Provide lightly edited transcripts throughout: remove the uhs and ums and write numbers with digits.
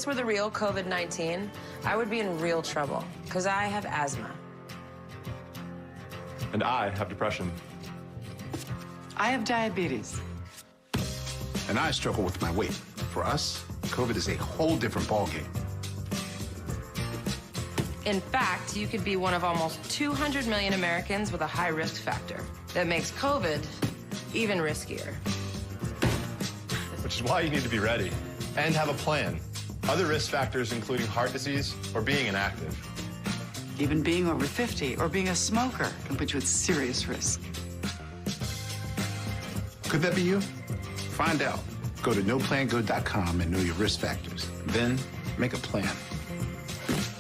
were the real COVID-19, I would be in real trouble, because I have asthma. And I have depression. I have diabetes. And I struggle with my weight. For us, COVID is a whole different ballgame. In fact, you could be one of almost 200 million Americans with a high risk factor that makes COVID even riskier. Which is why you need to be ready and have a plan. Other risk factors, including heart disease or being inactive. Even being over 50 or being a smoker can put you at serious risk. Could that be you? Find out. Go to NoPlanGood.com and know your risk factors. Then make a plan.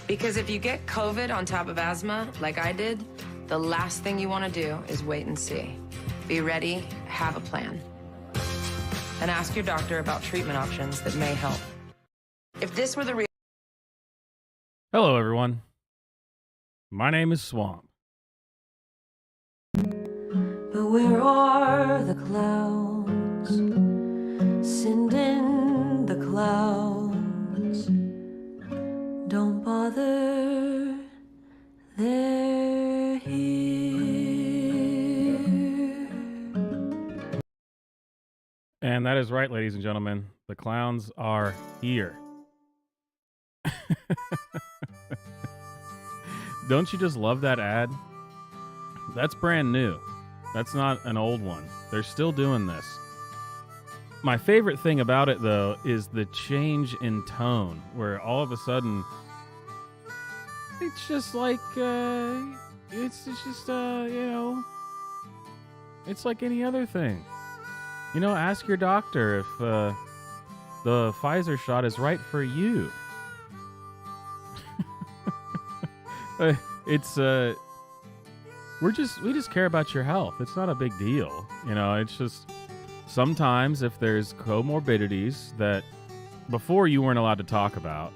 Because if you get COVID on top of asthma, like I did, the last thing you want to do is wait and see. Be ready, have a plan. And ask your doctor about treatment options that may help. If this were the real... Hello, everyone. My name is Swamp. But where are the clouds? Send in the clouds. Don't bother, they're here. And that is right, ladies and gentlemen. The clowns are here. Don't you just love that ad? That's brand new. That's not an old one. They're still doing this. My favorite thing about it, though, is the change in tone, where all of a sudden, it's just like, it's just, it's like any other thing. You know, ask your doctor if the Pfizer shot is right for you. We just care about your health. It's not a big deal. You know, it's just sometimes if there's comorbidities that before you weren't allowed to talk about,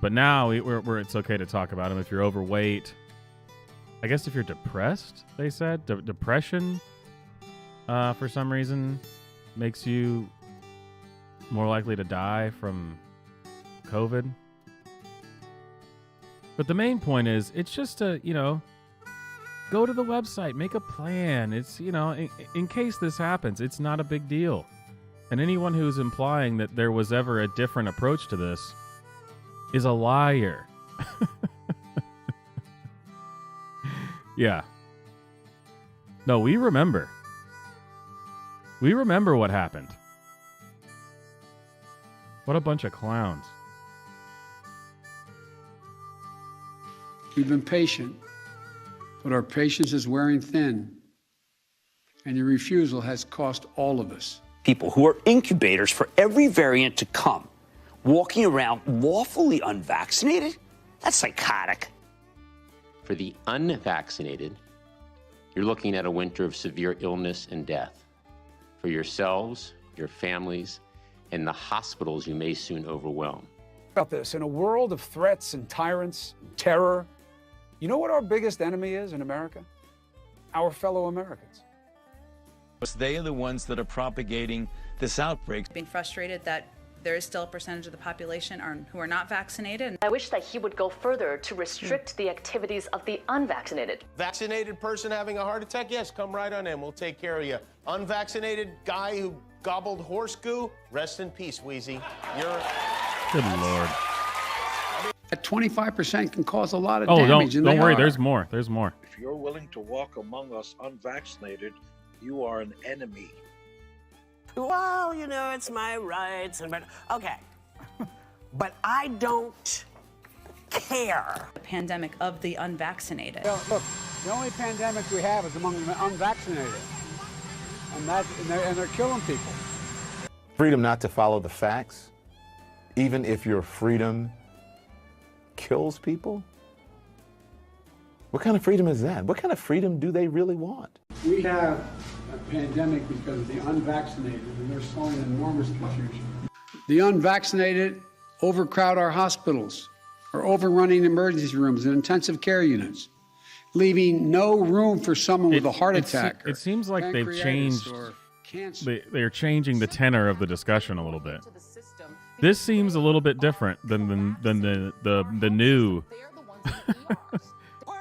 but now where it's okay to talk about them. If you're overweight, I guess if you're depressed, they said depression for some reason makes you more likely to die from COVID. But the main point is, it's just to, go to the website, make a plan. It's, in case this happens, it's not a big deal. And anyone who's implying that there was ever a different approach to this is a liar. Yeah. No, we remember. We remember what happened. What a bunch of clowns. We've been patient, but our patience is wearing thin, and your refusal has cost all of us. People who are incubators for every variant to come, walking around lawfully unvaccinated? That's psychotic. For the unvaccinated, you're looking at a winter of severe illness and death. For yourselves, your families, and the hospitals you may soon overwhelm. About this, in a world of threats and tyrants, and terror, you know what our biggest enemy is in America? Our fellow Americans. They are the ones that are propagating this outbreak. Being frustrated that there is still a percentage of the population who are not vaccinated. I wish that he would go further to restrict the activities of the unvaccinated. Vaccinated person having a heart attack? Yes, come right on in. We'll take care of you. Unvaccinated guy who gobbled horse goo? Rest in peace, Wheezy. Good Lord. That 25% can cause a lot of Oh, damage. don't worry. There's more. There's more. If you're willing to walk among us unvaccinated, you are an enemy. Well, it's my rights, but okay. But I don't care. The pandemic of the unvaccinated. Well, look, the only pandemic we have is among the unvaccinated, and they're killing people. Freedom not to follow the facts, even if your freedom kills people? What kind of freedom is that? What kind of freedom do they really want? We have a pandemic because of the unvaccinated, and they're sowing enormous confusion. The unvaccinated overcrowd our hospitals, are overrunning emergency rooms and intensive care units, leaving no room for someone with a heart attack. It seems like they've changed. They're changing the tenor of the discussion a little bit. This seems a little bit different than the new.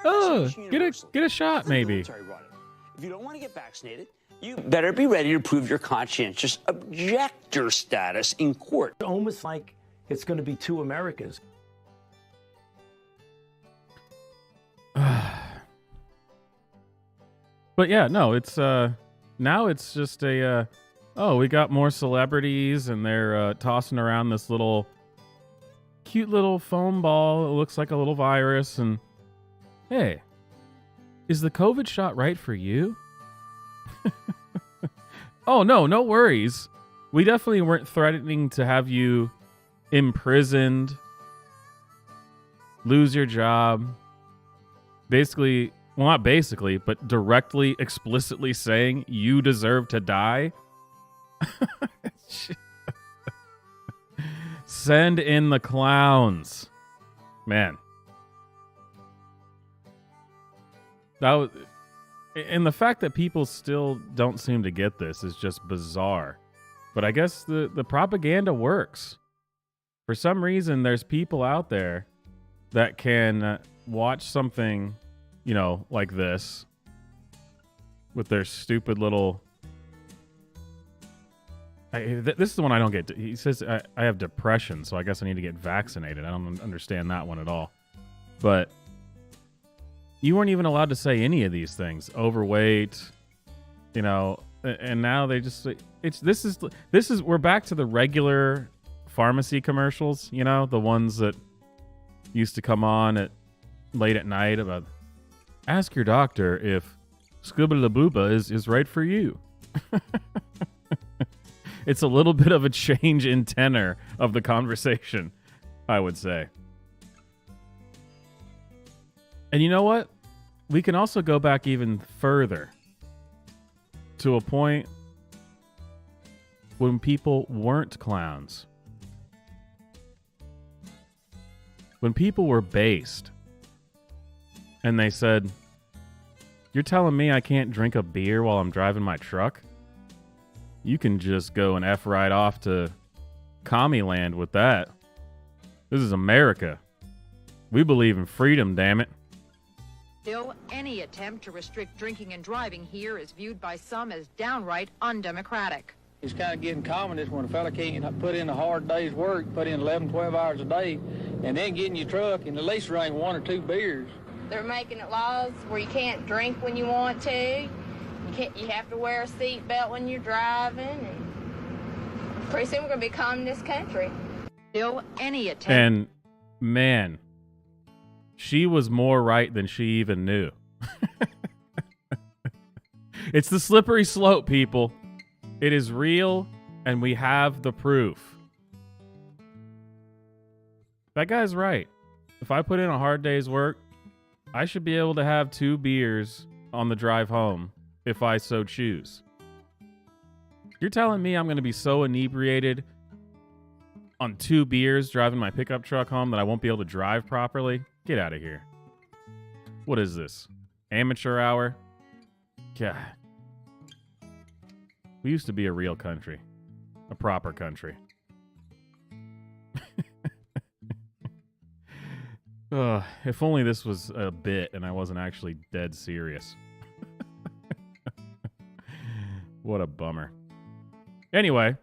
Oh, get a shot maybe. If you don't want to get vaccinated, you better be ready to prove your conscientious objector status in court. Almost like it's going to be two Americas. But yeah, no, it's now it's just a oh, we got more celebrities and they're tossing around this little cute little foam ball. It looks like a little virus, and hey, is the COVID shot right for you? Oh no worries. We definitely weren't threatening to have you imprisoned, lose your job. Basically, well, not basically, but directly, explicitly saying you deserve to die. Send in the clowns. Man. That was, and the fact that people still don't seem to get this is just bizarre. But I guess the propaganda works. For some reason, there's people out there that can watch something, you know, like this with their stupid little... this is the one I don't get. He says, I have depression, so I guess I need to get vaccinated. I don't understand that one at all. But you weren't even allowed to say any of these things. Overweight, you know, and now they just... This is we're back to the regular pharmacy commercials, you know, the ones that used to come on at late at night about ask your doctor if Scuba-la-booba is right for you. It's a little bit of a change in tenor of the conversation, I would say. And you know what? We can also go back even further to a point when people weren't clowns. When people were based and they said, you're telling me I can't drink a beer while I'm driving my truck? You can just go and F right off to commie land with that. This is America. We believe in freedom, damn it. Still, any attempt to restrict drinking and driving here is viewed by some as downright undemocratic. It's kind of getting common is when a fella can't put in a hard day's work, put in 11, 12 hours a day, and then get in your truck and at least drink 1 or 2 beers. They're making it laws where you can't drink when you want to. You have to wear a seatbelt when you're driving. And pretty soon we're going to be communist country. Still, any attempt. And man, she was more right than she even knew. It's the slippery slope, people. It is real, and we have the proof. That guy's right. If I put in a hard day's work, I should be able to have 2 beers on the drive home if I so choose. You're telling me I'm going to be so inebriated on 2 beers driving my pickup truck home that I won't be able to drive properly? Get out of here. What is this? Amateur hour? God. We used to be a real country. A proper country. If only this was a bit and I wasn't actually dead serious. What a bummer. Anyway,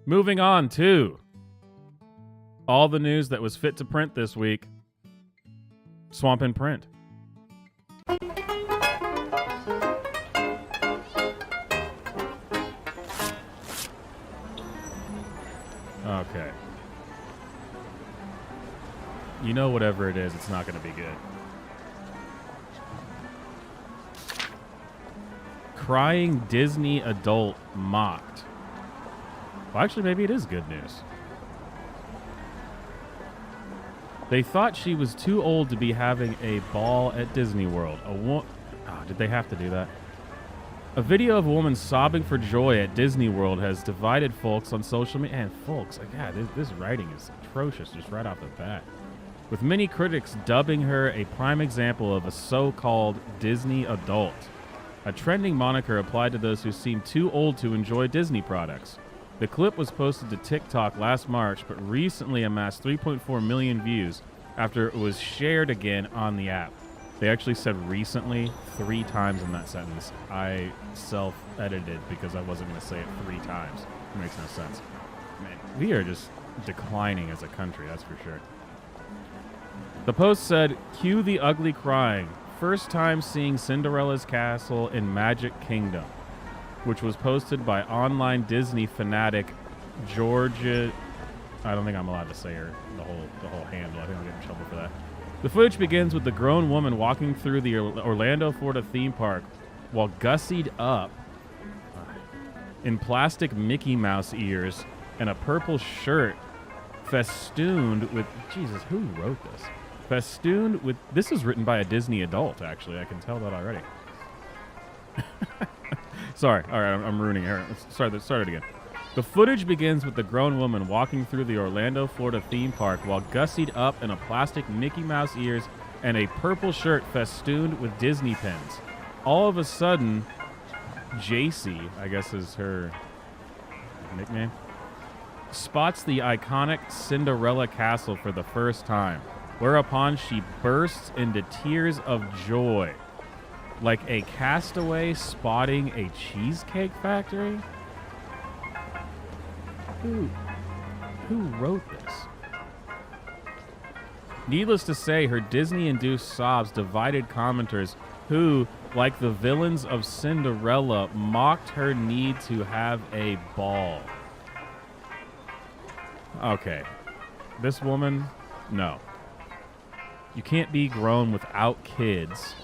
moving on to all the news that was fit to print this week. Swamp in Print. Okay. You know whatever it is, it's not going to be good. Crying Disney adult mocked. Well, actually, maybe it is good news. They thought she was too old to be having a ball at Disney World. Did they have to do that? A video of a woman sobbing for joy at Disney World has divided folks on social media. And folks, God, this writing is atrocious just right off the bat. With many critics dubbing her a prime example of a so-called Disney adult. A trending moniker applied to those who seem too old to enjoy Disney products. The clip was posted to TikTok last March, but recently amassed 3.4 million views after it was shared again on the app. They actually said recently 3 times in that sentence. I self-edited because I wasn't going to say it 3 times. It makes no sense. Man, we are just declining as a country, that's for sure. The post said, "Cue the ugly crying. First time seeing Cinderella's castle in Magic Kingdom," which was posted by online Disney fanatic Georgia. I don't think I'm allowed to say the whole handle. I think I'll get in trouble for that. The footage begins with the grown woman walking through the Orlando, Florida theme park while gussied up in plastic Mickey Mouse ears and a purple shirt festooned with... Jesus, who wrote this? Festooned with... This is written by a Disney adult, actually. I can tell that already. Sorry. All right, I'm ruining it. Let's start it again. The footage begins with the grown woman walking through the Orlando, Florida theme park while gussied up in a plastic Mickey Mouse ears and a purple shirt festooned with Disney pins. All of a sudden, JC, I guess is her nickname, spots the iconic Cinderella castle for the first time, whereupon she bursts into tears of joy, like a castaway spotting a cheesecake factory. Who wrote this? Needless to say, her Disney-induced sobs divided commenters who, like the villains of Cinderella, mocked her need to have a ball. Okay. This woman, no. You can't be grown without kids.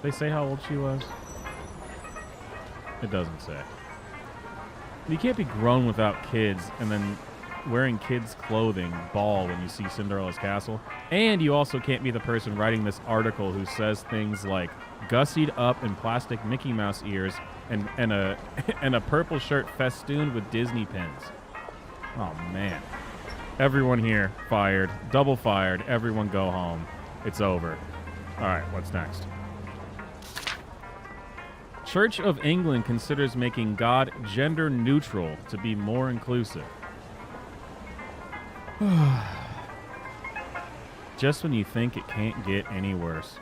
They say how old she was? It doesn't say. You can't be grown without kids and then wearing kids' clothing ball when you see Cinderella's castle. And you also can't be the person writing this article who says things like gussied up in plastic Mickey Mouse ears and a purple shirt festooned with Disney pins. Oh, man. Everyone here fired. Double fired. Everyone go home. It's over. All right, what's next? Church of England considers making God gender neutral to be more inclusive. Just when you think it can't get any worse.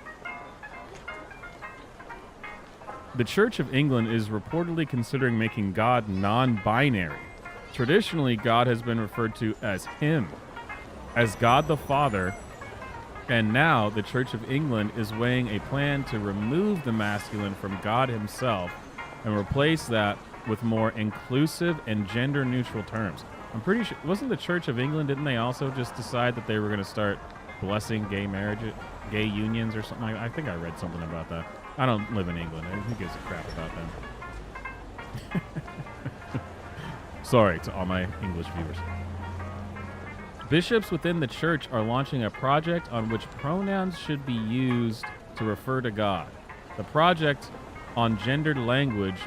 The Church of England is reportedly considering making God non-binary. Traditionally, God has been referred to as Him, as God the Father, and now the Church of England is weighing a plan to remove the masculine from God Himself and replace that with more inclusive and gender-neutral terms. I'm pretty sure, wasn't the Church of England, didn't they also just decide that they were going to start blessing gay marriage, gay unions or something like that? I think I read something about that. I don't live in England. Who gives a crap about them? Sorry to all my English viewers. Bishops within the church are launching a project on which pronouns should be used to refer to God. The project on gendered language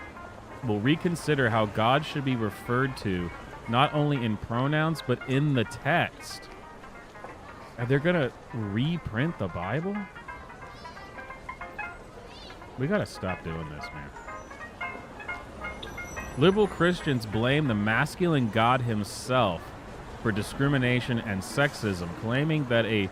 will reconsider how God should be referred to, not only in pronouns, but in the text. Are they going to reprint the Bible? We got to stop doing this, man. Liberal Christians blame the masculine God himself for discrimination and sexism, claiming that a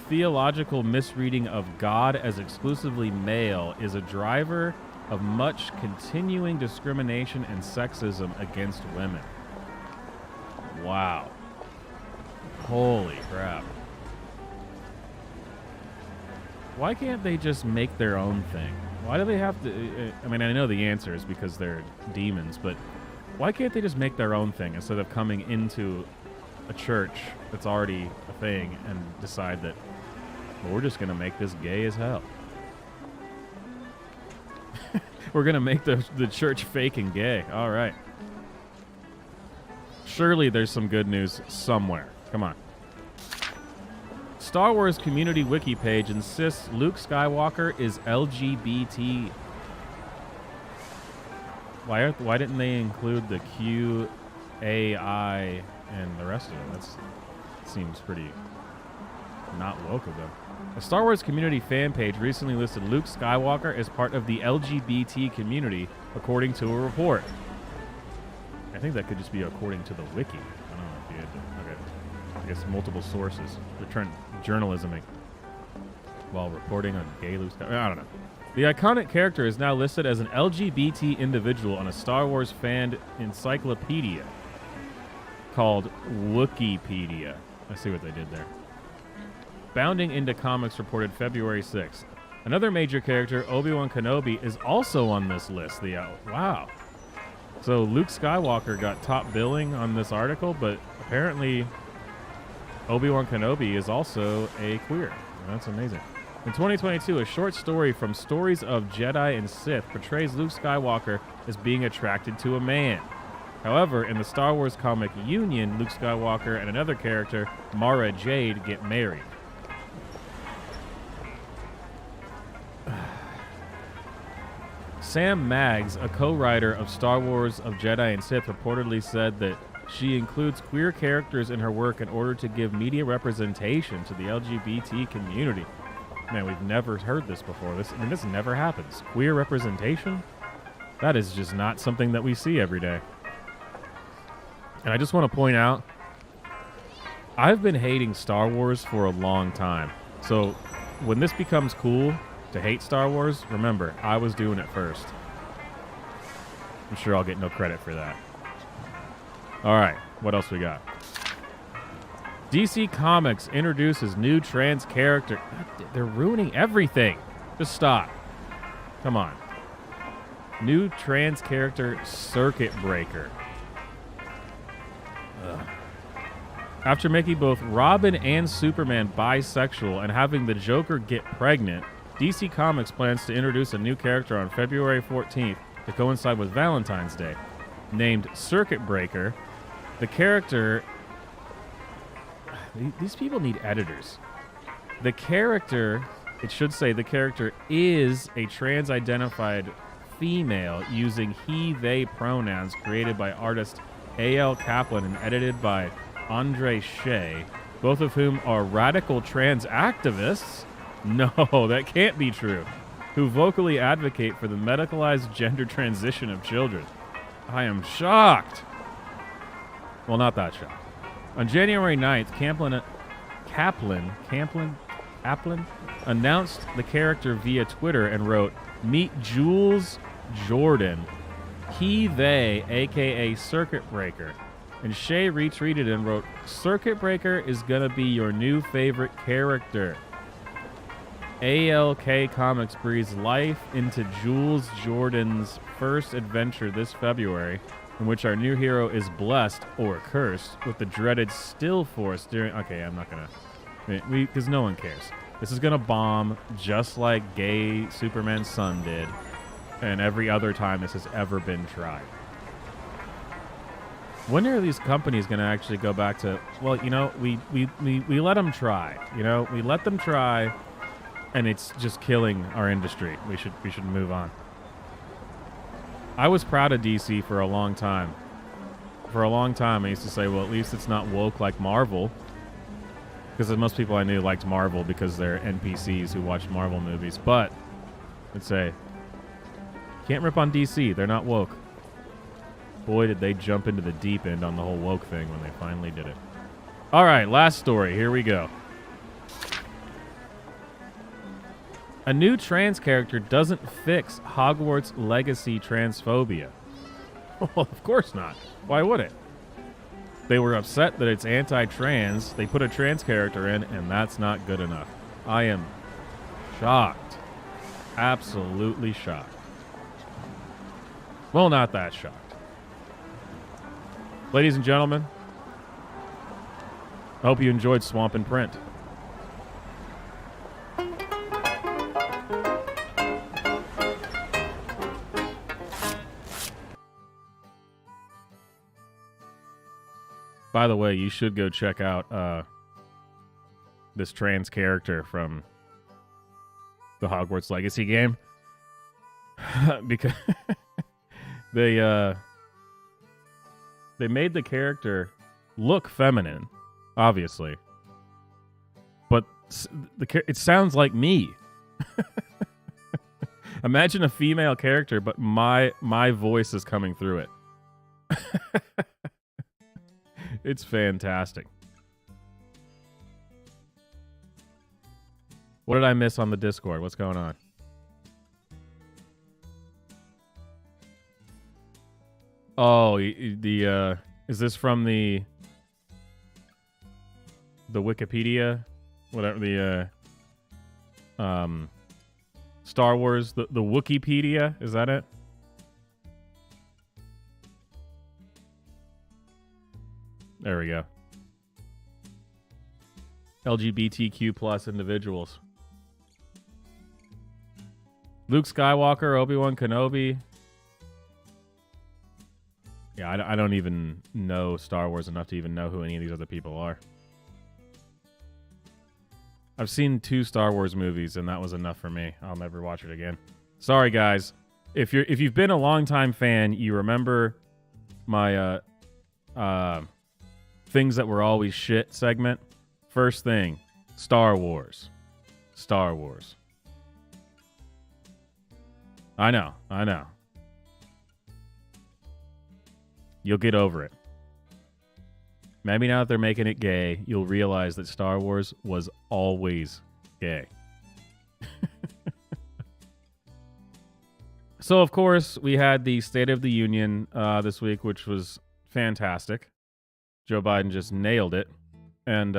theological misreading of God as exclusively male is a driver of much continuing discrimination and sexism against women. Wow. Holy crap. Why can't they just make their own thing? Why do they have to... I mean, I know the answer is because they're demons, but why can't they just make their own thing instead of coming into a church that's already a thing and decide that, well, we're just going to make this gay as hell? We're going to make the church fake and gay. All right. Surely there's some good news somewhere. Come on. Star Wars community wiki page insists Luke Skywalker is LGBT. Why didn't they include the Q, A, I, and the rest of it? That seems pretty not woke of them. A Star Wars community fan page recently listed Luke Skywalker as part of the LGBT community, according to a report. I think that could just be according to the wiki. I don't know if you had to. Okay. I guess multiple sources. They're trying journalisming while reporting on gay Luke Skywalker. I don't know. The iconic character is now listed as an LGBT individual on a Star Wars fan encyclopedia called Wikipedia. I see what they did there. Bounding into Comics reported February 6th. Another major character, Obi-Wan Kenobi, is also on this list. Wow. So Luke Skywalker got top billing on this article, but apparently Obi-Wan Kenobi is also a queer. That's amazing. In 2022, a short story from Stories of Jedi and Sith portrays Luke Skywalker as being attracted to a man. However, in the Star Wars comic Union, Luke Skywalker and another character, Mara Jade, get married. Sam Maggs, a co-writer of Star Wars of Jedi and Sith, reportedly said that she includes queer characters in her work in order to give media representation to the LGBT community. Man, we've never heard this before. This never happens. Queer representation? That is just not something that we see every day. And I just want to point out, I've been hating Star Wars for a long time. So when this becomes cool to hate Star Wars, remember, I was doing it first. I'm sure I'll get no credit for that. All right, what else we got? DC Comics introduces new trans character. They're ruining everything. Just stop. Come on. New trans character, Circuit Breaker. Ugh. After making both Robin and Superman bisexual and having the Joker get pregnant, DC Comics plans to introduce a new character on February 14th to coincide with Valentine's Day. Named Circuit Breaker, the character... These people need editors. The character, it should say the character is a trans-identified female using he, they pronouns created by artist A.L. Kaplan and edited by Andre Shea, both of whom are radical trans activists. No, that can't be true. Who vocally advocate for the medicalized gender transition of children. I am shocked. Well, not that shocked. On January 9th, Kaplan announced the character via Twitter and wrote, "Meet Jules Jordan, he, they, aka Circuit Breaker." And Shay retweeted and wrote, "Circuit Breaker is gonna be your new favorite character." ALK Comics breathes life into Jules Jordan's first adventure this February, in which our new hero is blessed, or cursed, with the dreaded Still Force during... Okay, I'm not gonna... Because no one cares. This is gonna bomb just like gay Superman's son did, and every other time this has ever been tried. When are these companies gonna actually go back to... Well, you know, we let them try. You know, we let them try, and it's just killing our industry. We should move on. I was proud of DC for a long time. For a long time, I used to say, well, at least it's not woke like Marvel. Because most people I knew liked Marvel because they're NPCs who watched Marvel movies. But, I'd say, can't rip on DC. They're not woke. Boy, did they jump into the deep end on the whole woke thing when they finally did it. All right, last story. Here we go. A new trans character doesn't fix Hogwarts Legacy transphobia. Well, of course not. Why would it? They were upset that it's anti-trans. They put a trans character in, and that's not good enough. I am shocked. Absolutely shocked. Well, not that shocked. Ladies and gentlemen, I hope you enjoyed Swamp and Print. By the way, you should go check out this trans character from the Hogwarts Legacy game. Because they made the character look feminine, obviously. But it sounds like me. Imagine a female character, but my voice is coming through it. It's fantastic. What did I miss on the Discord? What's going on? Oh, is this from the Wikipedia? Whatever, the Star Wars, the Wikipedia, is that it? There we go. LGBTQ plus individuals. Luke Skywalker, Obi-Wan Kenobi. Yeah, I don't even know Star Wars enough to even know who any of these other people are. I've seen 2 Star Wars movies, and that was enough for me. I'll never watch it again. Sorry, guys. If you've been a longtime fan, you remember my things that were always shit segment. First thing, Star Wars. Star Wars. I know. You'll get over it. Maybe now that they're making it gay, you'll realize that Star Wars was always gay. So, of course, we had the State of the Union this week, which was fantastic. Joe Biden just nailed it. And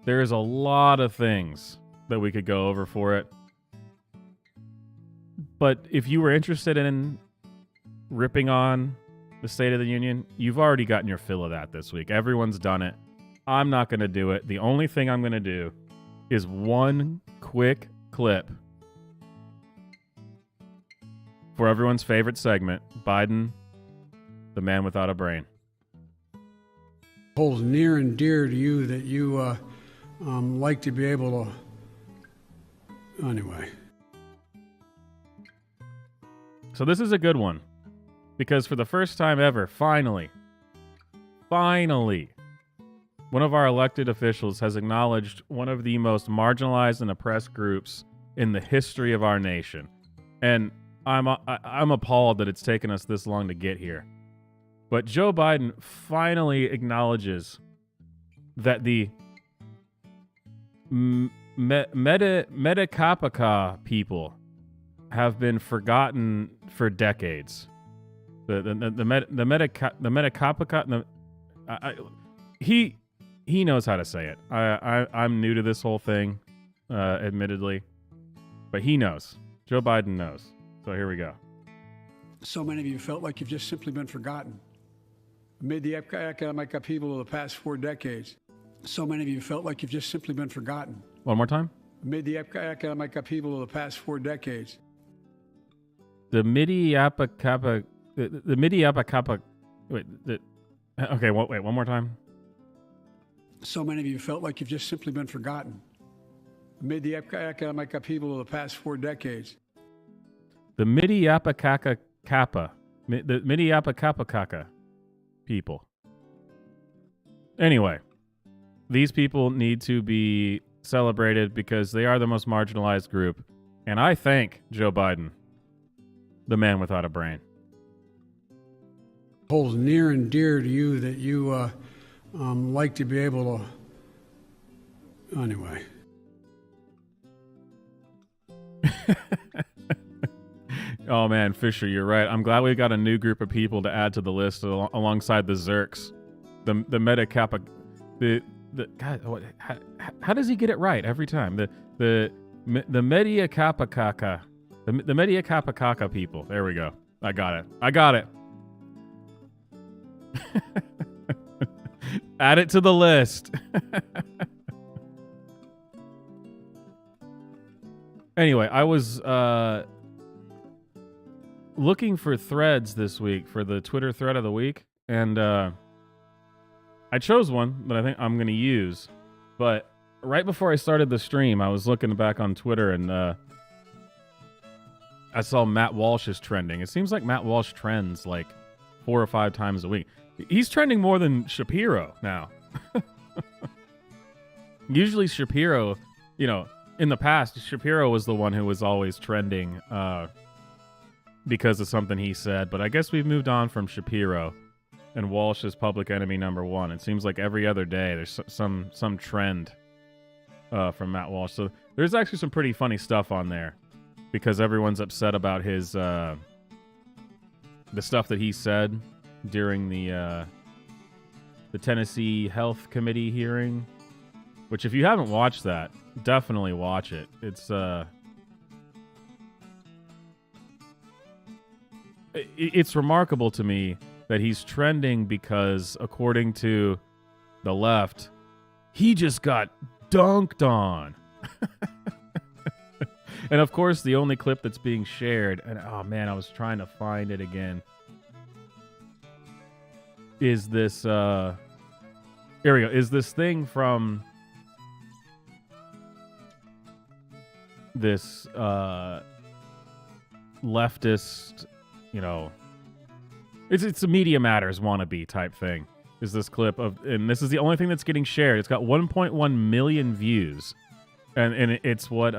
there's a lot of things that we could go over for it. But if you were interested in ripping on the State of the Union, you've already gotten your fill of that this week. Everyone's done it. I'm not going to do it. The only thing I'm going to do is one quick clip for everyone's favorite segment, Biden, the man without a brain. Holds near and dear to you that you like to be able to... Anyway. So this is a good one. Because for the first time ever, finally, one of our elected officials has acknowledged one of the most marginalized and oppressed groups in the history of our nation. And I'm appalled that it's taken us this long to get here. But Joe Biden finally acknowledges that the Medicapaka people have been forgotten for decades. The Medicapaka, he knows how to say it. I'm new to this whole thing, admittedly, but he knows. Joe Biden knows. So here we go. So many of you felt like you've just simply been forgotten. Amid the economic upheaval of the past 4 decades, so many of you felt like you've just simply been forgotten. One more time. Amid the economic upheaval of the past 4 decades. The Medicapaka. Wait, one more time. So many of you felt like you've just simply been forgotten. Amid the economic upheaval of the past 4 decades. The Medicapaka people. Anyway, these people need to be celebrated because they are the most marginalized group. And I thank Joe Biden, the man without a brain. Holds near and dear to you that you like to be able to... Anyway. Oh man, Fisher, you're right. I'm glad we got a new group of people to add to the list alongside the Zerks, the Medicappa, the God. How does he get it right every time? The Medicappa, the Medicappa people. There we go. I got it. Add it to the list. Anyway, I was looking for threads this week for the Twitter thread of the week, and I chose one that I think I'm going to use. But right before I started the stream, I was looking back on Twitter, and I saw Matt Walsh is trending. It seems like Matt Walsh trends like 4 or 5 times a week. He's trending more than Shapiro now. Usually Shapiro, in the past, Shapiro was the one who was always trending because of something he said. But I guess we've moved on from Shapiro, and Walsh is public enemy number one. It seems like every other day there's some trend from Matt Walsh. So there's actually some pretty funny stuff on there because everyone's upset about his the stuff that he said during the Tennessee Health Committee hearing. Which, if you haven't watched that, definitely watch it. It's remarkable to me that he's trending because, according to the left, he just got dunked on. And of course, the only clip that's being shared, and oh man, I was trying to find it again, is this, here we go, is this thing from this leftist, it's a Media Matters wannabe type thing. Is this clip of, and this is the only thing that's getting shared. It's got 1.1 million views, and it's what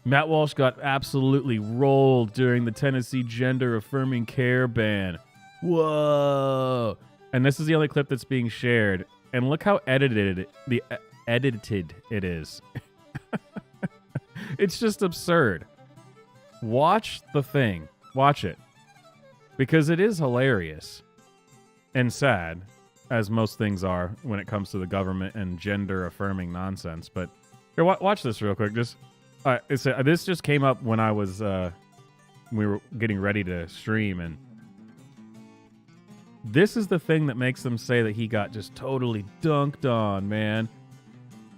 Matt Walsh got absolutely rolled during the Tennessee gender affirming care ban. Whoa! And this is the only clip that's being shared, and look how edited it is. It's just absurd. Watch the thing. Watch it. Because it is hilarious. And sad, as most things are when it comes to the government and gender-affirming nonsense. But here, watch this real quick. This just came up when I was we were getting ready to stream, and this is the thing that makes them say that he got just totally dunked on, man.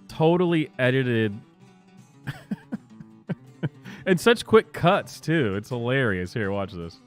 Totally edited. And such quick cuts, too. It's hilarious. Here, watch this.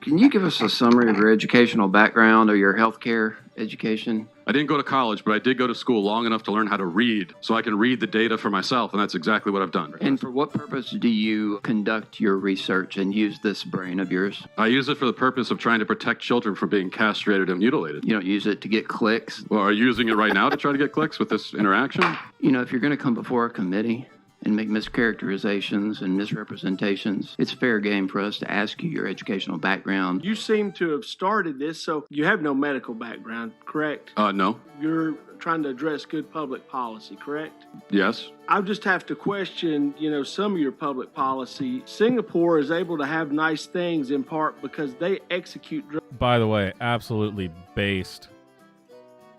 Can you give us a summary of your educational background or your healthcare education? I didn't go to college, but I did go to school long enough to learn how to read, so I can read the data for myself, and that's exactly what I've done. And for what purpose do you conduct your research and use this brain of yours? I use it for the purpose of trying to protect children from being castrated and mutilated. You don't use it to get clicks? Well, are you using it right now to try to get clicks with this interaction? If you're going to come before a committee and make mischaracterizations and misrepresentations, it's fair game for us to ask you your educational background. You seem to have started this, so you have no medical background, correct? No. You're trying to address good public policy, correct? Yes. I just have to question, some of your public policy. Singapore is able to have nice things in part because they execute By the way, absolutely based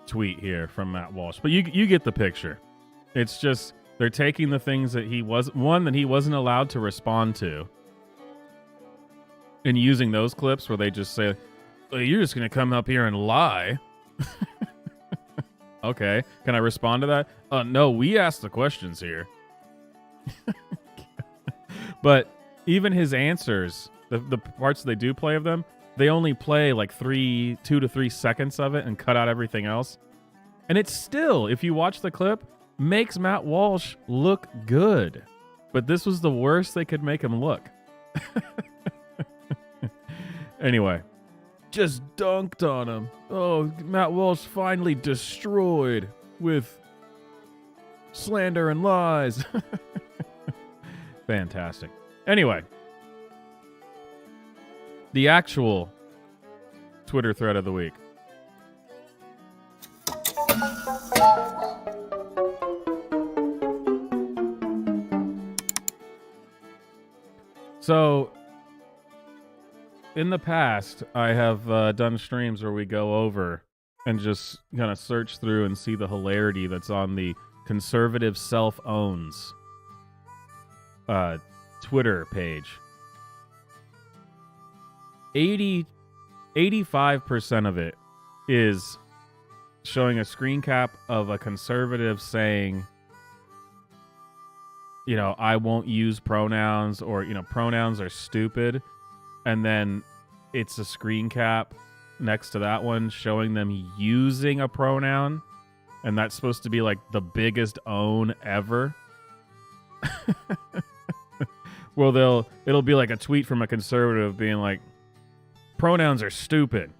tweet here from Matt Walsh. But you get the picture. It's just, they're taking the things that he wasn't allowed to respond to, and using those clips where they just say, oh, you're just going to come up here and lie. Okay. Can I respond to that? No, we asked the questions here. But even his answers, the parts they do play of them, they only play like 2 to 3 seconds of it and cut out everything else. And it's still, if you watch the clip, makes Matt Walsh look good. But this was the worst they could make him look. Anyway, just dunked on him. Oh, Matt Walsh finally destroyed with slander and lies. Fantastic. Anyway, the actual Twitter thread of the week. So, in the past, I have done streams where we go over and just kind of search through and see the hilarity that's on the Conservative Self-Owns Twitter page. 85% of it is showing a screen cap of a conservative saying, I won't use pronouns, or, pronouns are stupid. And then it's a screen cap next to that one showing them using a pronoun. And that's supposed to be like the biggest own ever. Well, it'll be like a tweet from a conservative being like, pronouns are stupid.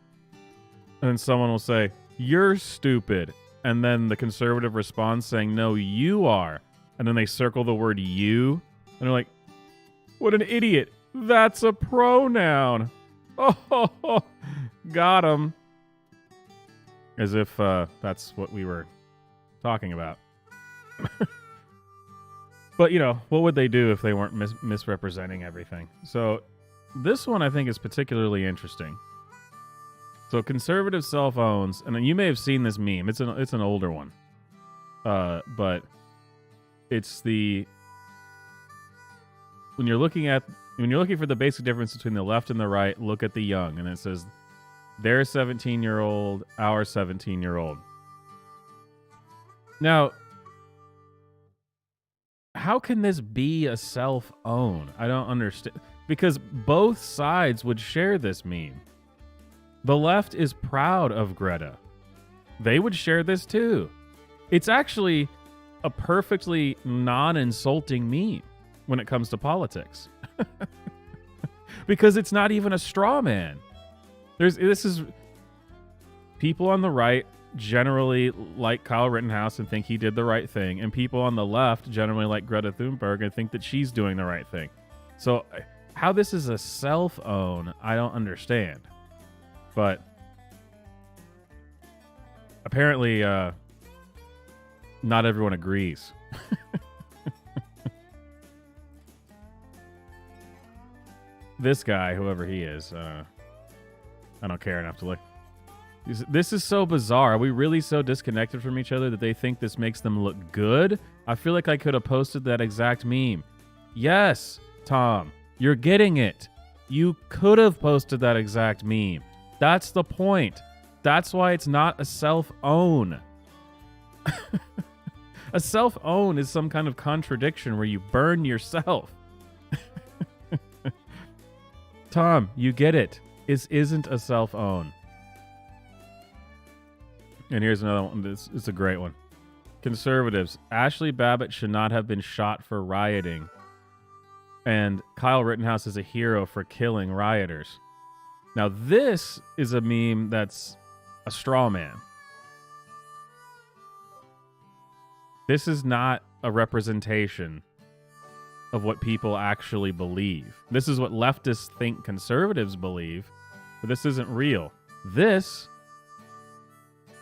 And then someone will say, you're stupid. and then the conservative responds saying, no, you are. And then they circle the word you. And they're like, what an idiot. That's a pronoun. Oh, got him. As if that's what we were talking about. But, what would they do if they weren't misrepresenting everything? So this one I think is particularly interesting. So conservative self-owns, and you may have seen this meme. It's an older one. But it's when you're looking for the basic difference between the left and the right, look at the young. And it says, their 17-year-old, our 17-year-old. Now, how can this be a self-own? I don't understand. Because both sides would share this meme. The left is proud of Greta. They would share this too. It's actually a perfectly non-insulting meme when it comes to politics. Because it's not even a straw man. People on the right generally like Kyle Rittenhouse and think he did the right thing, and people on the left generally like Greta Thunberg and think that she's doing the right thing. So how this is a self-own, I don't understand. But apparently not everyone agrees. This guy, whoever he is, I don't care enough to look. This is so bizarre. Are we really so disconnected from each other that they think this makes them look good? I feel like I could have posted that exact meme. Yes, Tom, you're getting it. You could have posted that exact meme. That's the point. That's why it's not a self-own. A self-own is some kind of contradiction where you burn yourself. Tom, you get it. This isn't a self-own. And here's another one. This is a great one. Conservatives. Ashley Babbitt should not have been shot for rioting. And Kyle Rittenhouse is a hero for killing rioters. Now, this is a meme that's a straw man. This is not a representation of what people actually believe. This is what leftists think conservatives believe, but this isn't real. This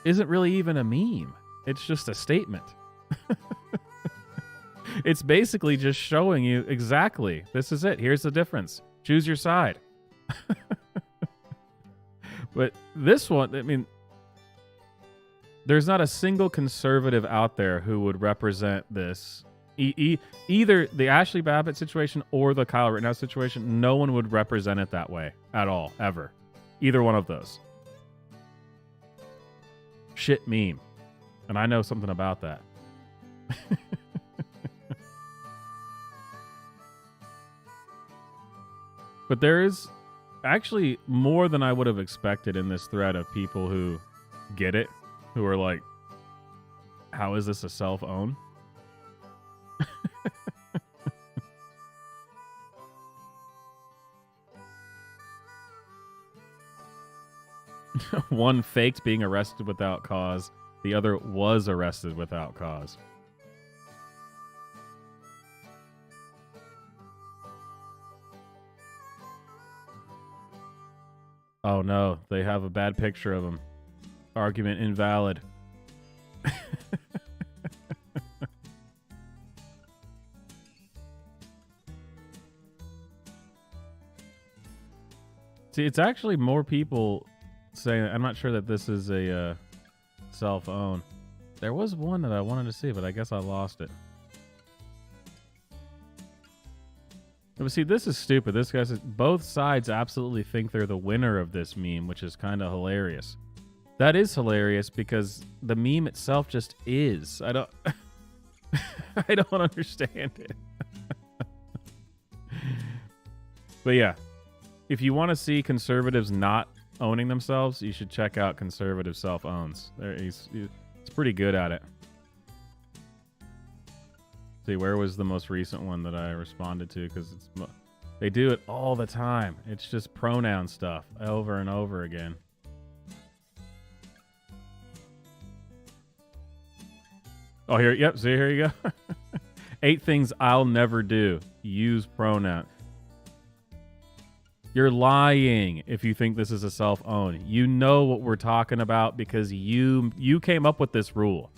isn't really even a meme. It's just a statement. It's basically just showing you exactly, this is it. Here's the difference. Choose your side. But this one, I mean, there's not a single conservative out there who would represent this. Either the Ashley Babbitt situation or the Kyle Rittenhouse situation, no one would represent it that way at all, ever. Either one of those. Shit meme. And I know something about that. But there is actually more than I would have expected in this thread of people who get it, who are like, how is this a self-own? One faked being arrested without cause. The other was arrested without cause. Oh no, they have a bad picture of him. Argument invalid. See, it's actually more people saying, I'm not sure that this is a self-own. There was one that I wanted to see, but I guess I lost it. But see, this is stupid. This guy says both sides absolutely think they're the winner of this meme, which is kind of hilarious. That is hilarious because the meme itself just is. I don't I don't understand it. But yeah, if you want to see conservatives not owning themselves, you should check out Conservative Self-Owns. He's pretty good at it. See, where was the most recent one that I responded to? Because they do it all the time. It's just pronoun stuff over and over again. Oh, here, yep, see, here you go. 8 things I'll never do. Use pronoun. You're lying if you think this is a self-own. You know what we're talking about because you came up with this rule.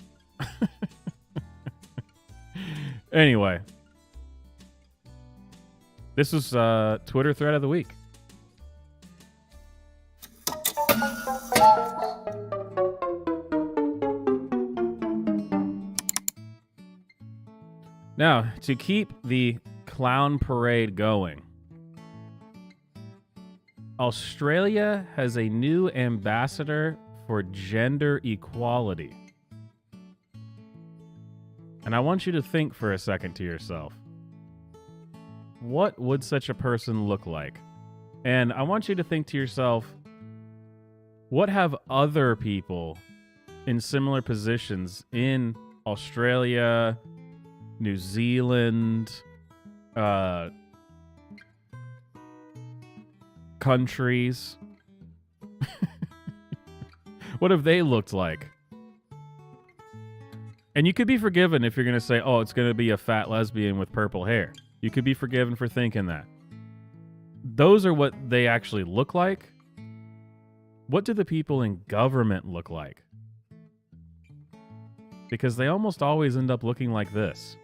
Anyway. This was Twitter thread of the week. Now, to keep the clown parade going, Australia has a new ambassador for gender equality. And I want you to think for a second to yourself, what would such a person look like? And I want you to think to yourself, what have other people in similar positions in Australia, New Zealand, countries, what have they looked like? And you could be forgiven if you're going to say, oh, it's going to be a fat lesbian with purple hair. You could be forgiven for thinking that. Those are what they actually look like. What do the people in government look like? Because they almost always end up looking like this.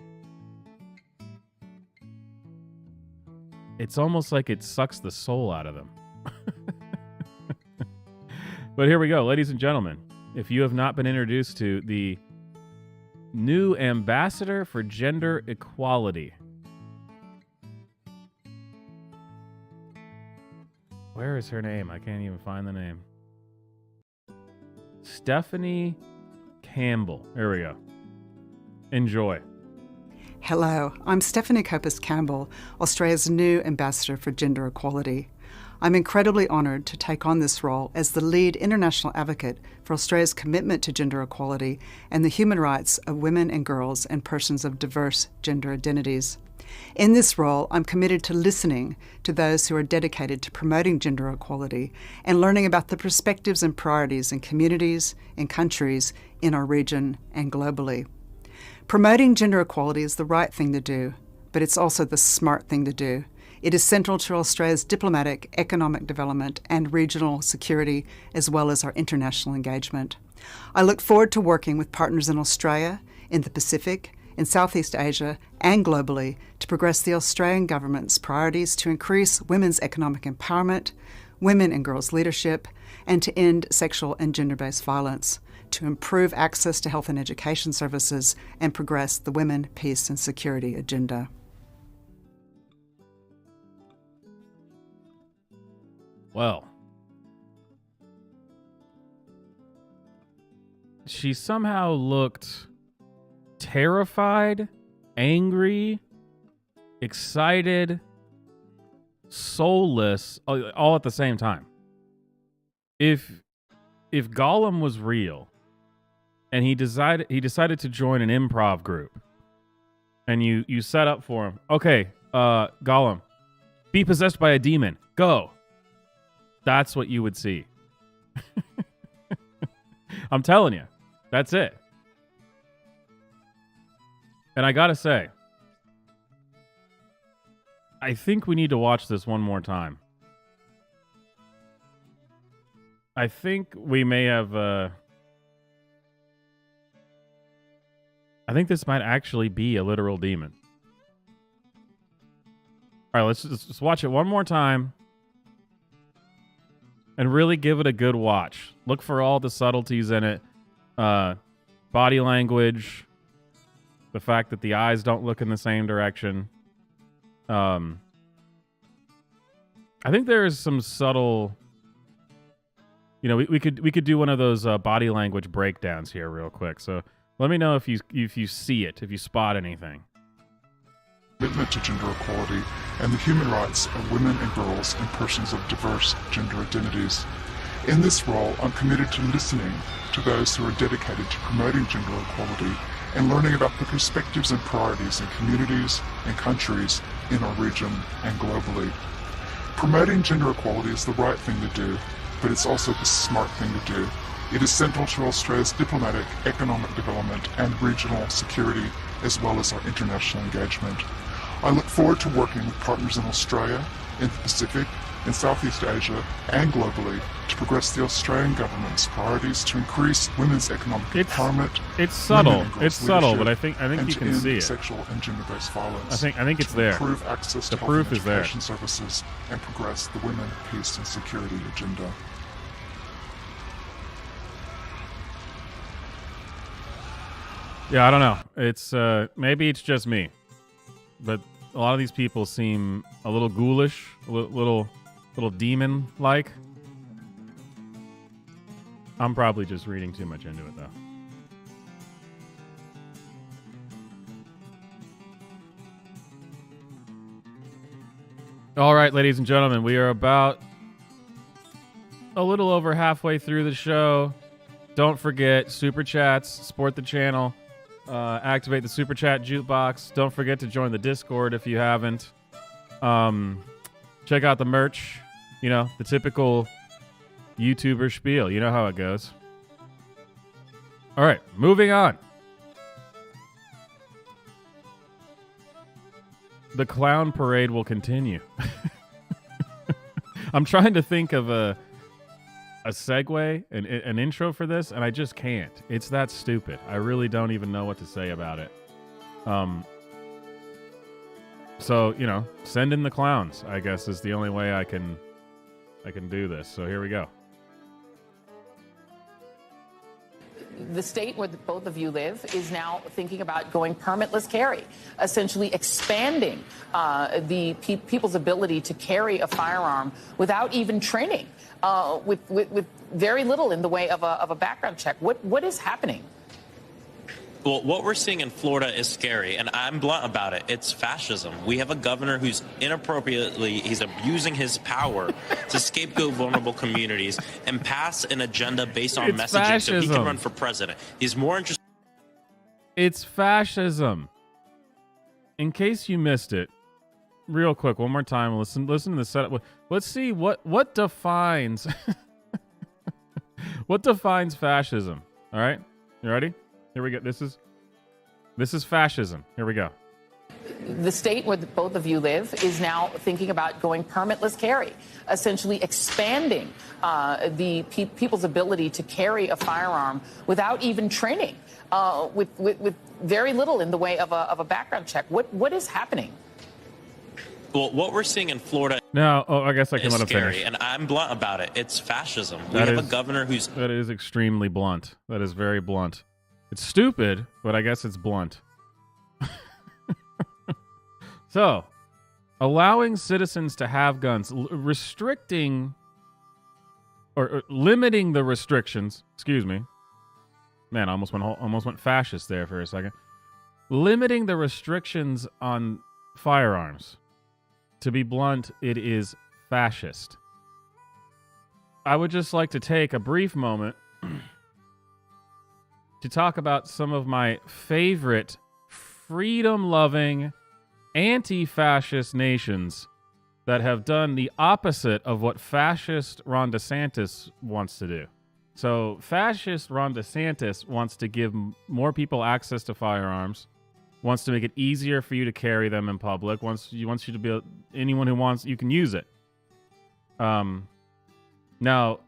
It's almost like it sucks the soul out of them. But here we go, ladies and gentlemen. If you have not been introduced to the new ambassador for gender equality. Where is her name? I can't even find the name. Stephanie Campbell. There we go. Enjoy. Hello, I'm Stephanie Campbell, Australia's new Ambassador for Gender Equality. I'm incredibly honoured to take on this role as the lead international advocate for Australia's commitment to gender equality and the human rights of women and girls and persons of diverse gender identities. In this role, I'm committed to listening to those who are dedicated to promoting gender equality and learning about the perspectives and priorities in communities and countries in our region and globally. Promoting gender equality is the right thing to do, but it's also the smart thing to do. It is central to Australia's diplomatic, economic development and regional security, as well as our international engagement. I look forward to working with partners in Australia, in the Pacific, in Southeast Asia, and globally to progress the Australian government's priorities to increase women's economic empowerment, women and girls' leadership, and to end sexual and gender-based violence, to improve access to health and education services, and progress the women, peace, and security agenda. Well, she somehow looked terrified, angry, excited, soulless, all at the same time. If Gollum was real and he decided to join an improv group and you set up for him, okay, Gollum, be possessed by a demon, go. That's what you would see. I'm telling you, that's it. And I gotta say, I think we need to watch this one more time. I think we may have, I think this might actually be a literal demon. All right, let's just watch it one more time. And really give it a good watch. Look for all the subtleties in it. Body language. The fact that the eyes don't look in the same direction. I think there is some subtle... You know, we could do one of those body language breakdowns here real quick. So let me know if you see it, if you spot anything. Commitment to gender equality and the human rights of women and girls and persons of diverse gender identities. In this role, I'm committed to listening to those who are dedicated to promoting gender equality and learning about the perspectives and priorities in communities and countries in our region and globally. Promoting gender equality is the right thing to do, but it's also the smart thing to do. It is central to Australia's diplomatic, economic development and regional security, as well as our international engagement. I look forward to working with partners in Australia, in the Pacific, in Southeast Asia, and globally to progress the Australian government's priorities to increase women's economic empowerment. It's subtle. women and girls' It's subtle, but I leadership, think and you to can end see it. sexual and gender-based violence. I think it's to there. Improve access The to proof health and is there. education services and progress the women, peace, and security agenda. Yeah, I don't know. It's maybe it's just me, but a lot of these people seem a little ghoulish, a little demon-like. I'm probably just reading too much into it, though. All right, ladies and gentlemen, we are about a little over halfway through the show. Don't forget, Super Chats, support the channel. Activate the Super Chat jukebox. Don't forget to join the Discord if you haven't. Check out the merch. You know, the typical YouTuber spiel. You know how it goes. All right, moving on. The clown parade will continue. I'm trying to think of a segue, an intro for this, and I just can't. It's that stupid. I really don't even know what to say about it. So, you know, send in the clowns, I guess, is the only way I can do this. So here we go. The state where both of you live is now thinking about going permitless carry, essentially expanding the people's ability to carry a firearm without even training, with very little in the way of a background check. What is happening? Well, what we're seeing in Florida is scary, and I'm blunt about it. It's fascism. We have a governor who's he's abusing his power to scapegoat vulnerable communities and pass an agenda based on messaging so he can run for president. He's more interested. It's fascism. In case you missed it, real quick, one more time. Listen to the setup. Let's see what defines what defines fascism. All right, you ready? Here we go. This is fascism. Here we go. The state where both of you live is now thinking about going permitless carry, essentially expanding the people's ability to carry a firearm without even training, with very little in the way of a background check. What is happening? Well, what we're seeing in Florida now, I guess I can let him scary, finish. and I'm blunt about it. It's fascism. We have a governor who's... That is extremely blunt. That is very blunt. It's stupid, but I guess it's blunt. So, allowing citizens to have guns, restricting or limiting the restrictions. Excuse me, man, I almost went fascist there for a second. Limiting the restrictions on firearms. To be blunt, it is fascist. I would just like to take a brief moment to talk about some of my favorite freedom-loving, anti-fascist nations that have done the opposite of what fascist Ron DeSantis wants to do. So fascist Ron DeSantis wants to give more people access to firearms, wants to make it easier for you to carry them in public, wants you to be anyone who wants, you can use it. Now,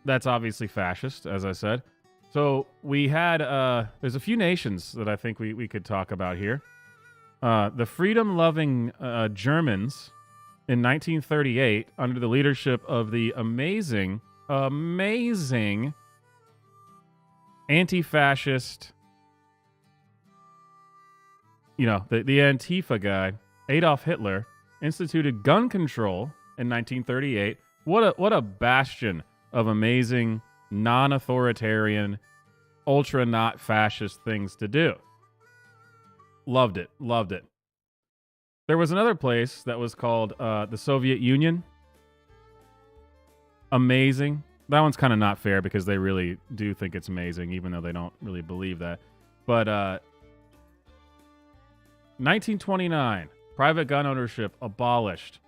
that's obviously fascist, as I said. So we had, there's a few nations that I think we could talk about here. The freedom-loving Germans in 1938, under the leadership of the amazing anti-fascist, the Antifa guy, Adolf Hitler, instituted gun control in 1938. What a bastion of amazing, non-authoritarian, ultra not fascist things to do. Loved it. There was another place that was called the Soviet Union. Amazing. That one's kind of not fair because they really do think it's amazing, even though they don't really believe that. But 1929, private gun ownership abolished,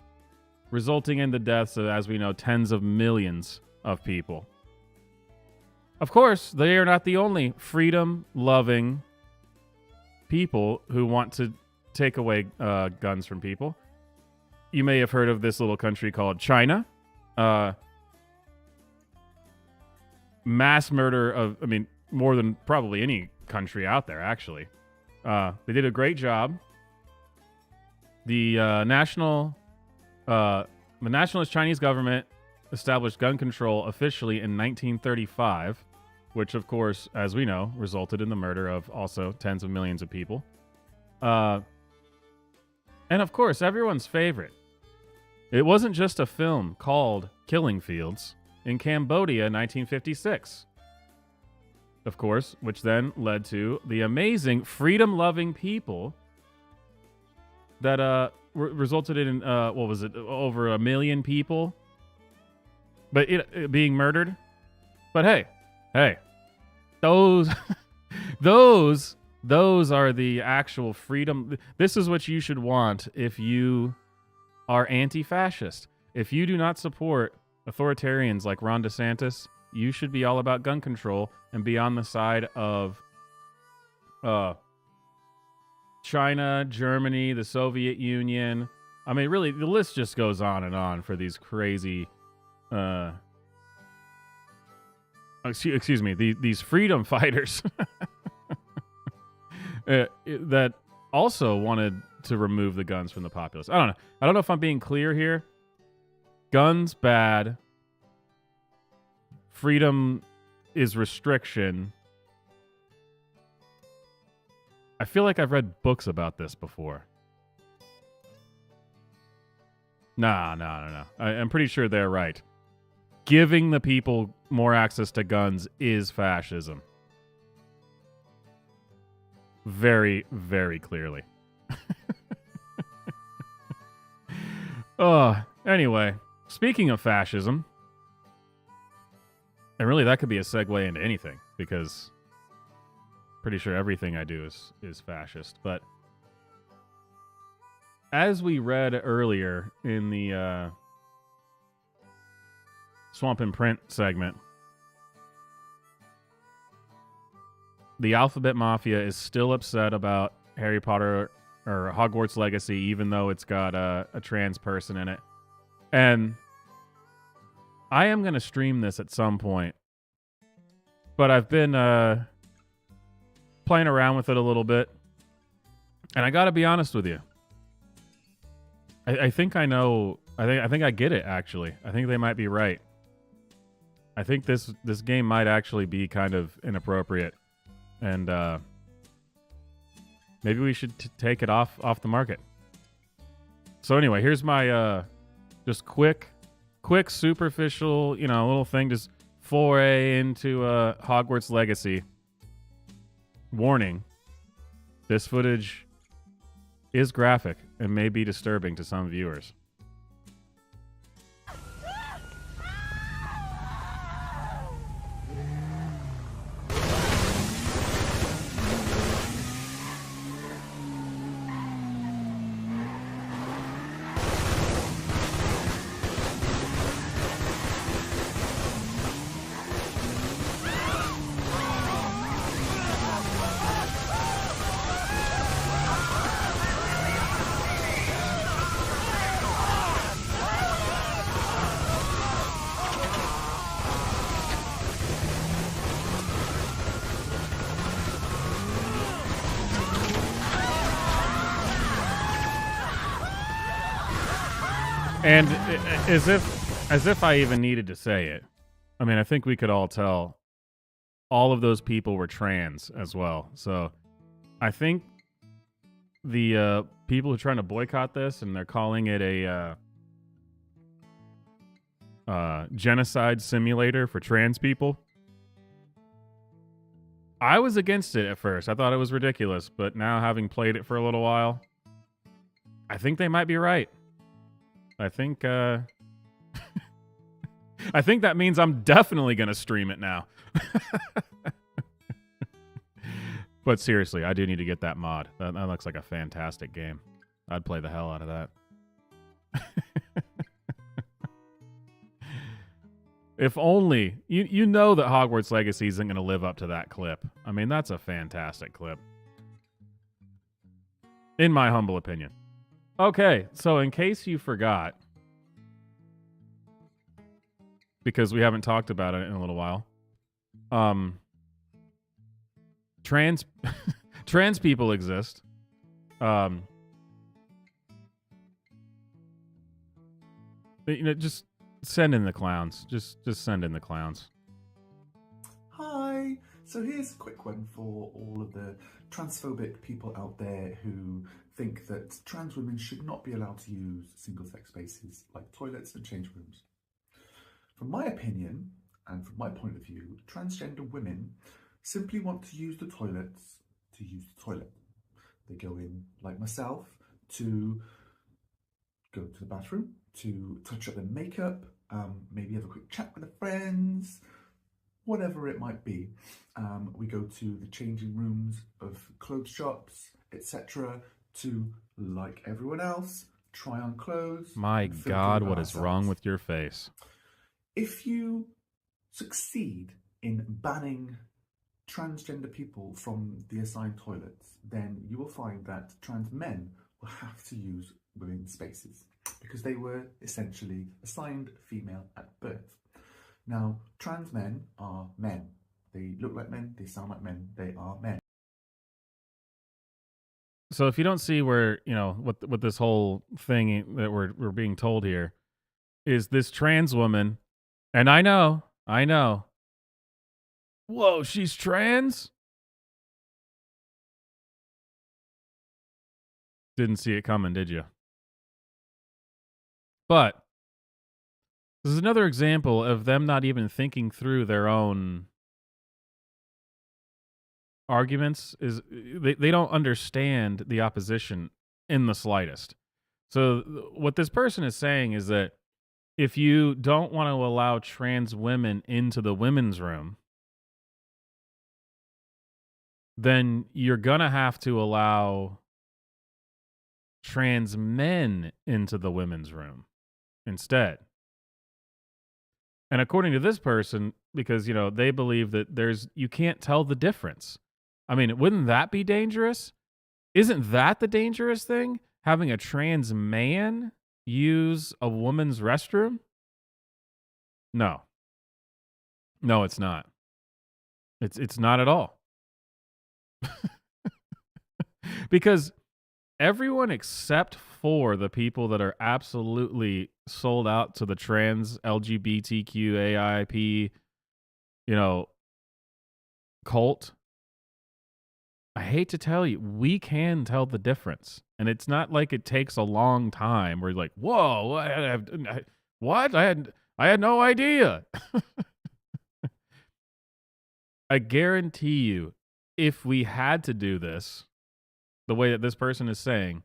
resulting in the deaths of, as we know, tens of millions of people. Of course, they are not the only freedom-loving people who want to take away guns from people. You may have heard of this little country called China. Mass murder of, more than probably any country out there, actually. They did a great job. The nationalist Chinese government established gun control officially in 1935, which, of course, as we know, resulted in the murder of also tens of millions of people. And, of course, everyone's favorite. It wasn't just a film called Killing Fields in Cambodia in 1956. Of course, which then led to the amazing freedom-loving people that resulted in, over 1 million people but it being murdered. But hey, those are the actual freedom. This is what you should want if you are anti-fascist. If you do not support authoritarians like Ron DeSantis, you should be all about gun control and be on the side of China, Germany, the Soviet Union. Really, the list just goes on and on for these crazy these freedom fighters that also wanted to remove the guns from the populace. I don't know if I'm being clear here. Guns bad. Freedom is restriction. I feel like I've read books about this before. No. I'm pretty sure they're right. Giving the people more access to guns is fascism. Very, very clearly. Anyway, speaking of fascism, and really that could be a segue into anything, because pretty sure everything I do is fascist. But as we read earlier in the Swamp and Print segment, the Alphabet Mafia is still upset about Harry Potter or Hogwarts Legacy, even though it's got a trans person in it. And I am going to stream this at some point, but I've been playing around with it a little bit, and I got to be honest with you. I think I know. I think I get it. Actually, I think they might be right. I think this game might actually be kind of inappropriate, and maybe we should take it off the market. So anyway, here's my just quick superficial, little thing, just foray into Hogwarts Legacy. Warning: this footage is graphic and may be disturbing to some viewers. And as if I even needed to say it. I think we could all tell all of those people were trans as well. So I think the people who are trying to boycott this, and they're calling it a genocide simulator for trans people. I was against it at first. I thought it was ridiculous, but now, having played it for a little while, I think they might be right. I think I think that means I'm definitely going to stream it now. But seriously, I do need to get that mod. That looks like a fantastic game. I'd play the hell out of that. If only you know that Hogwarts Legacy isn't going to live up to that clip. I mean, that's a fantastic clip, in my humble opinion. Okay, so in case you forgot, because we haven't talked about it in a little while, trans people exist. Just send in the clowns. Just send in the clowns. Hi! So here's a quick one for all of the transphobic people out there who think that trans women should not be allowed to use single-sex spaces like toilets and change rooms. From my opinion, and from my point of view, transgender women simply want to use the toilets to use the toilet. They go in, like myself, to go to the bathroom, to touch up their makeup, maybe have a quick chat with their friends, whatever it might be. We go to the changing rooms of clothes shops, etc., to, like everyone else, try on clothes. My God, what is wrong with your face? If you succeed in banning transgender people from the assigned toilets, then you will find that trans men will have to use women's spaces because they were essentially assigned female at birth. Now, trans men are men. They look like men, they sound like men, they are men. So if you don't see where, what this whole thing that we're being told here is, this trans woman, and I know, whoa, she's trans? Didn't see it coming, did you? But this is another example of them not even thinking through their own arguments. Is they don't understand the opposition in the slightest. So what this person is saying is that if you don't want to allow trans women into the women's room, then you're going to have to allow trans men into the women's room instead. And according to this person, because, they believe that you can't tell the difference. I mean, wouldn't that be dangerous? Isn't that the dangerous thing? Having a trans man use a woman's restroom? No. No, it's not. It's not at all. Because everyone except for the people that are absolutely sold out to the trans LGBTQAIP, cult, I hate to tell you, we can tell the difference. And it's not like it takes a long time where you're like, whoa, what? I had no idea. I guarantee you, if we had to do this, the way that this person is saying,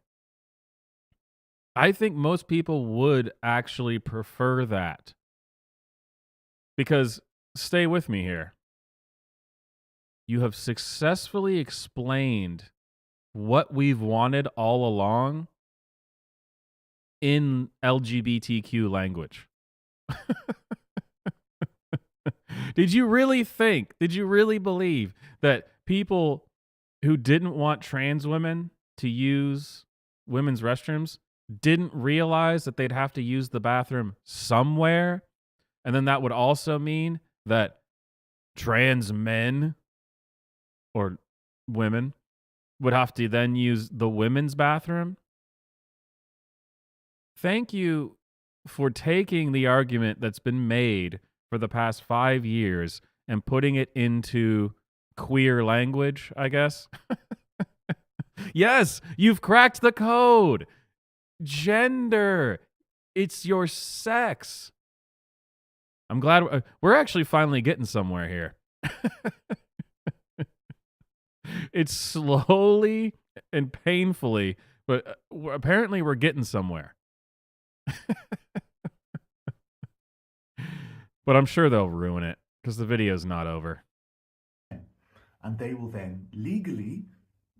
I think most people would actually prefer that. Because, stay with me here, you have successfully explained what we've wanted all along in LGBTQ language. Did you really believe that people who didn't want trans women to use women's restrooms didn't realize that they'd have to use the bathroom somewhere? And then that would also mean that trans men or women would have to then use the women's bathroom? Thank you for taking the argument that's been made for the past 5 years and putting it into queer language, I guess. Yes, you've cracked the code. Gender. It's your sex. I'm glad we're actually finally getting somewhere here. It's slowly and painfully, but apparently we're getting somewhere. But I'm sure they'll ruin it because the video's not over. And they will then legally,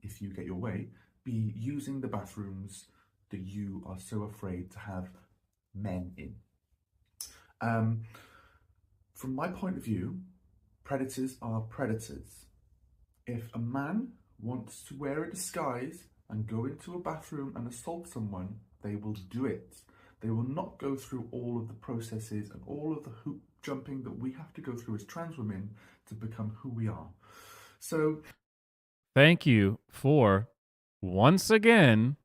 if you get your way, be using the bathrooms that you are so afraid to have men in. From my point of view, predators are predators. If a man wants to wear a disguise and go into a bathroom and assault someone, they will do it. They will not go through all of the processes and all of the hoop jumping that we have to go through as trans women to become who we are. So, thank you for once again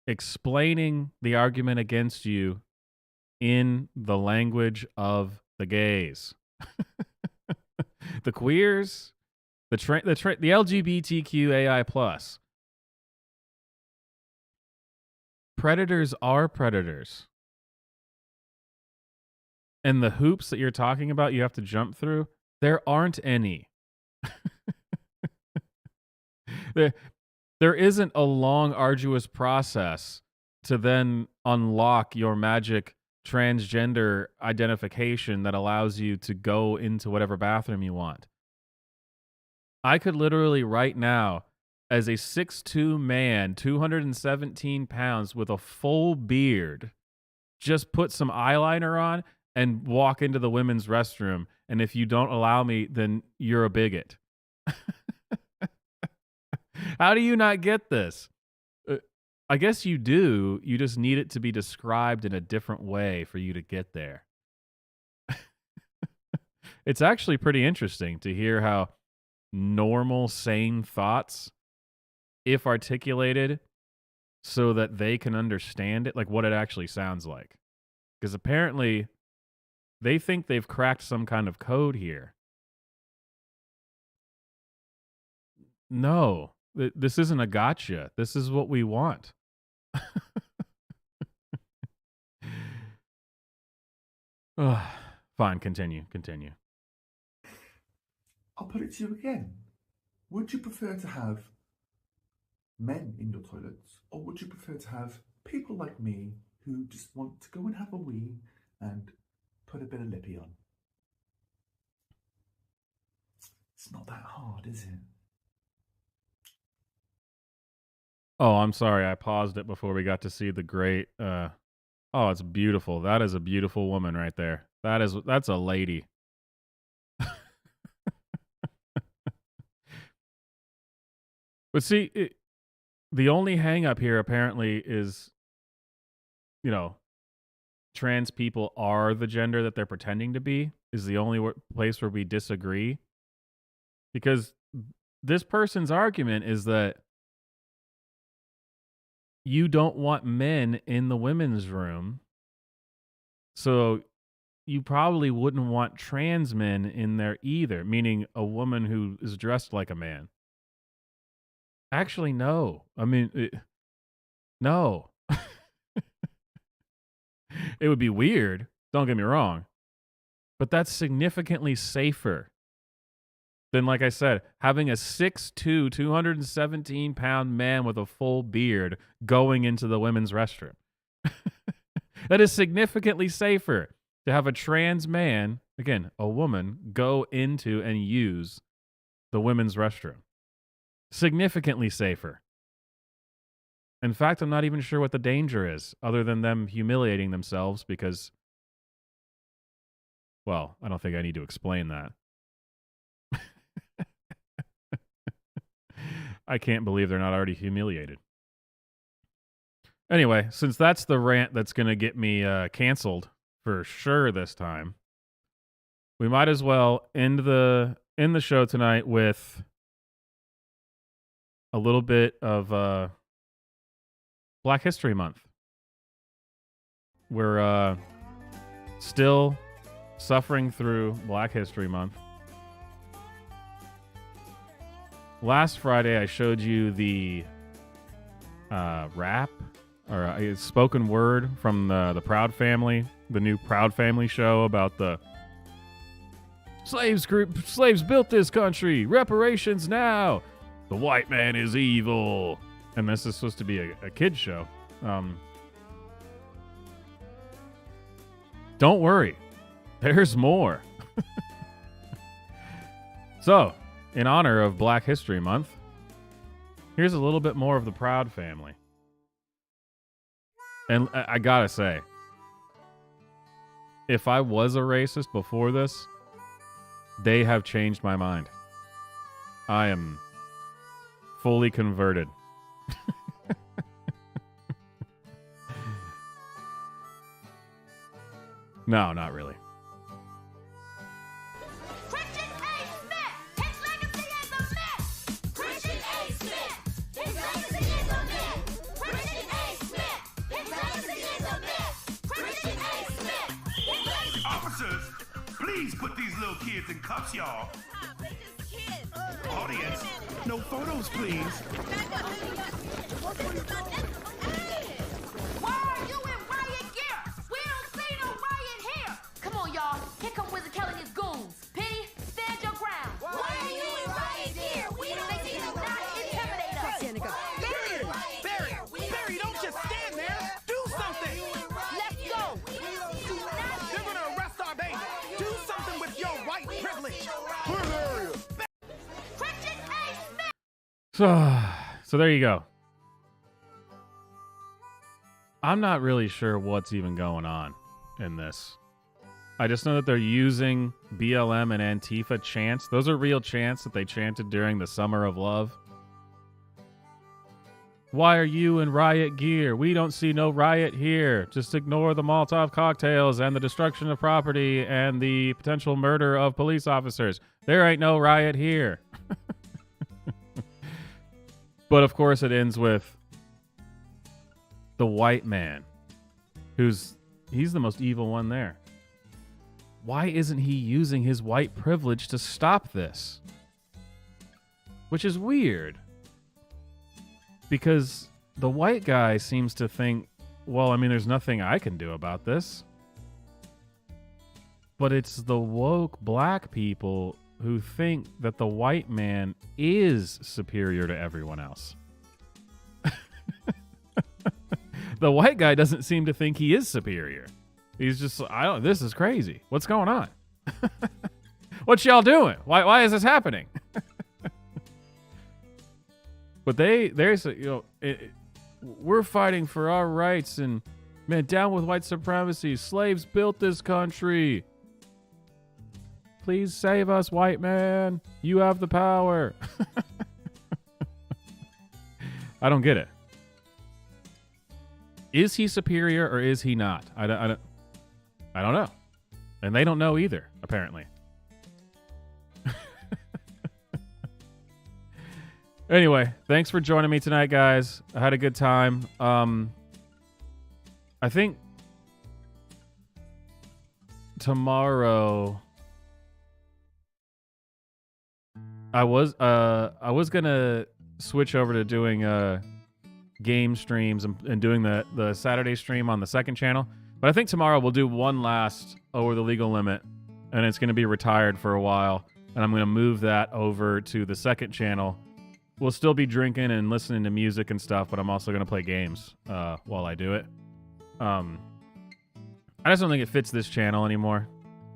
explaining the argument against you in the language of the gays. The queers, the LGBTQAI plus. Predators are predators. And the hoops that you're talking about you have to jump through, there aren't any. There isn't a long, arduous process to then unlock your magic transgender identification that allows you to go into whatever bathroom you want. I could literally right now, as a 6'2" man, 217 pounds with a full beard, just put some eyeliner on and walk into the women's restroom. And if you don't allow me, then you're a bigot. How do you not get this? I guess you do. You just need it to be described in a different way for you to get there. It's actually pretty interesting to hear how normal, sane thoughts, if articulated so that they can understand it, like what it actually sounds like. Because apparently they think they've cracked some kind of code here. No, this isn't a gotcha. This is what we want. Fine, continue. I'll put it to you again. Would you prefer to have men in your toilets, or would you prefer to have people like me who just want to go and have a wee and put a bit of lippy on? It's not that hard, is it? Oh, I'm sorry. I paused it before we got to see the great. Oh, it's beautiful. That is a beautiful woman right there. That's a lady. But see, the only hang up here apparently is, trans people are the gender that they're pretending to be, is the only place where we disagree. Because this person's argument is that you don't want men in the women's room, so you probably wouldn't want trans men in there either, meaning a woman who is dressed like a man. Actually, no. I mean, no. It would be weird, don't get me wrong, but that's significantly safer than, like I said, having a 6'2", 217-pound man with a full beard going into the women's restroom. That is significantly safer to have a trans man, again, a woman, go into and use the women's restroom. Significantly safer. In fact, I'm not even sure what the danger is, other than them humiliating themselves because, well, I don't think I need to explain that. I can't believe they're not already humiliated. Anyway, since that's the rant that's going to get me canceled for sure this time, we might as well end the show tonight with a little bit of Black History Month. We're still suffering through Black History Month. Last Friday, I showed you the rap or spoken word from the Proud Family, the new Proud Family show about the slaves built this country, reparations now, the white man is evil. And this is supposed to be a kid's show. Don't worry. There's more. So, in honor of Black History Month, here's a little bit more of the Proud Family. And I gotta say, if I was a racist before this, they have changed my mind. I am fully converted. No, not really. Officers, please put these little kids in cuffs, y'all. Audience, no photos, please. Why are you in riot gear? We don't see no riot here. Come on, y'all. Here come Wizard Kelly and his goons. Penny, stand your ground. Why are you in riot gear? We don't see no not intimidate us. Barry, don't just stand there. Do something. Let's go. They're gonna arrest our baby. Do something with your white privilege. So there you go. I'm not really sure what's even going on in this. I just know that they're using BLM and Antifa chants. Those are real chants that they chanted during the Summer of Love. Why are you in riot gear? We don't see no riot here. Just ignore the Molotov cocktails and the destruction of property and the potential murder of police officers. There ain't no riot here. But of course it ends with the white man, he's the most evil one there. Why isn't he using his white privilege to stop this? Which is weird. Because the white guy seems to think, well, I mean, there's nothing I can do about this. But it's the woke black people who think that the white man is superior to everyone else. The white guy doesn't seem to think he is superior. He's just, this is crazy. What's going on? What y'all doing? Why is this happening? But there's we're fighting for our rights and, man, down with white supremacy. Slaves built this country. Please save us, white man. You have the power. I don't get it. Is he superior or is he not? I don't know. And they don't know either, apparently. Anyway, thanks for joining me tonight, guys. I had a good time. I think tomorrow I was gonna switch over to doing game streams and doing the Saturday stream on the second channel, but I think tomorrow we'll do one last Over the Legal Limit, and it's gonna be retired for a while, and I'm gonna move that over to the second channel. We'll still be drinking and listening to music and stuff, but I'm also gonna play games while I do it. I just don't think it fits this channel anymore.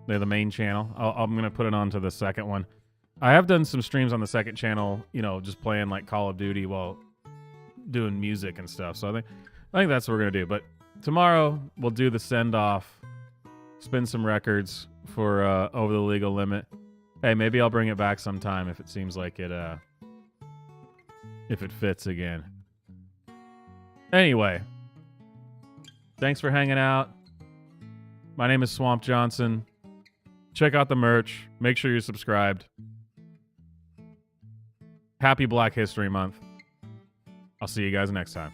They're the main channel. I'm gonna put it onto the second one. I have done some streams on the second channel, just playing like Call of Duty while doing music and stuff. So I think that's what we're gonna do. But tomorrow we'll do the send off, spin some records for Over the Legal Limit. Hey, maybe I'll bring it back sometime if it seems like it if it fits again. Anyway, thanks for hanging out. My name is Swamp Johnson. Check out the merch. Make sure you're subscribed. Happy Black History Month. I'll see you guys next time.